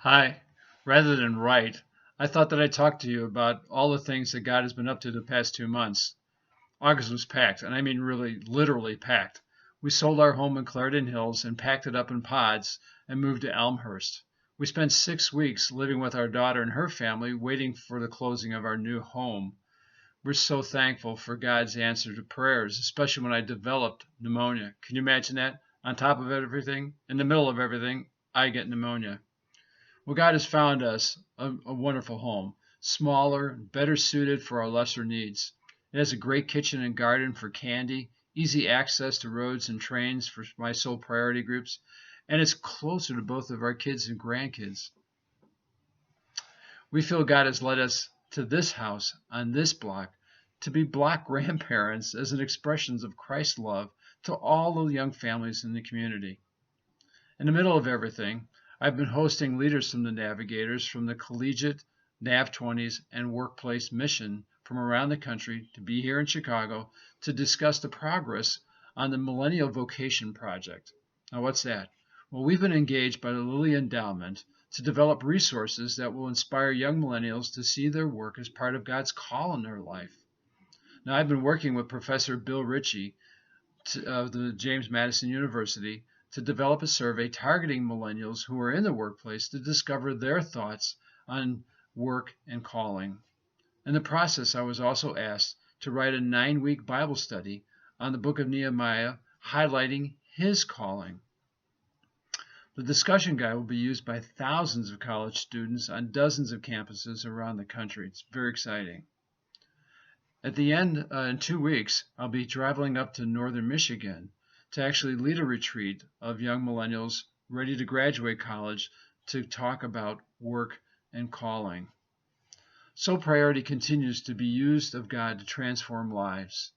Hi. Rather than write, I thought that I'd talk to you about all the things that God has been up to the past 2 months. August was packed, and I mean really, literally packed. We sold our home in Clarendon Hills and packed it up in pods and moved to Elmhurst. We spent 6 weeks living with our daughter and her family, waiting for the closing of our new home. We're so thankful for God's answer to prayers, especially when I developed pneumonia. Can you imagine that? On top of everything, in the middle of everything, I get pneumonia. Well, God has found us a wonderful home, smaller, better suited for our lesser needs. It has a great kitchen and garden for Candy, easy access to roads and trains for my sole priority groups, and it's closer to both of our kids and grandkids. We feel God has led us to this house on this block to be block grandparents as an expression of Christ's love to all the young families in the community. In the middle of everything, I've been hosting leaders from the Navigators from the collegiate, NAV 20s, and workplace mission from around the country to be here in Chicago to discuss the progress on the Millennial Vocation Project. Now, what's that? Well, we've been engaged by the Lilly Endowment to develop resources that will inspire young millennials to see their work as part of God's call in their life. Now, I've been working with Professor Bill Ritchie of the James Madison University to develop a survey targeting millennials who are in the workplace to discover their thoughts on work and calling. In the process, I was also asked to write a 9-week Bible study on the book of Nehemiah, highlighting his calling. The discussion guide will be used by thousands of college students on dozens of campuses around the country. It's very exciting. At the end, in 2 weeks, I'll be traveling up to northern Michigan to actually lead a retreat of young millennials ready to graduate college to talk about work and calling. Sole Priority continues to be used of God to transform lives.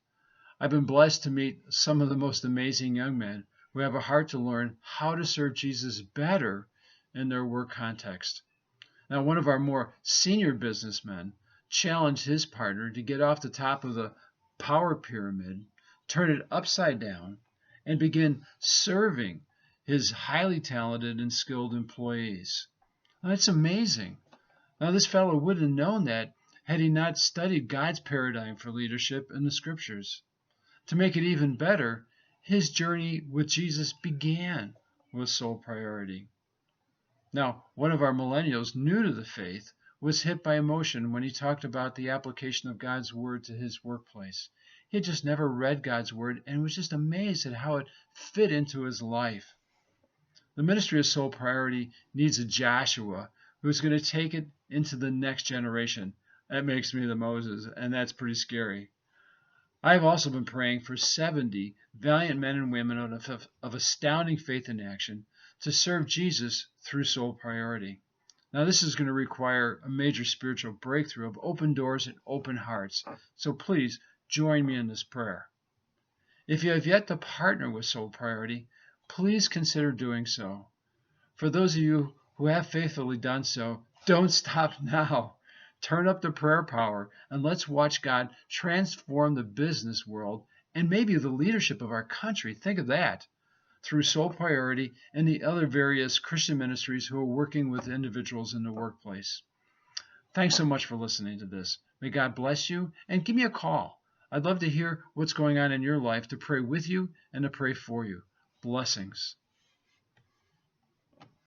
I've been blessed to meet some of the most amazing young men who have a heart to learn how to serve Jesus better in their work context. Now, one of our more senior businessmen challenged his partner to get off the top of the power pyramid, turn it upside down, and begin serving his highly talented and skilled employees. Now, that's amazing. Now, this fellow wouldn't have known that had he not studied God's paradigm for leadership in the scriptures. To make it even better, his journey with Jesus began with Sole Priority. Now, one of our millennials new to the faith was hit by emotion when he talked about the application of God's word to his workplace. He had just never read God's word and was just amazed at how it fit into his life. The ministry of Sole Priority needs a Joshua who's going to take it into the next generation. That makes me the Moses, and that's pretty scary. I've also been praying for 70 valiant men and women of astounding faith and action to serve Jesus through Sole Priority. Now, this is going to require a major spiritual breakthrough of open doors and open hearts. So please join me in this prayer. If you have yet to partner with Sole Priority, please consider doing so. For those of you who have faithfully done so, don't stop now. Turn up the prayer power and let's watch God transform the business world and maybe the leadership of our country. Think of that. Through Sole Priority and the other various Christian ministries who are working with individuals in the workplace. Thanks so much for listening to this. May God bless you and give me a call. I'd love to hear what's going on in your life to pray with you and to pray for you. Blessings.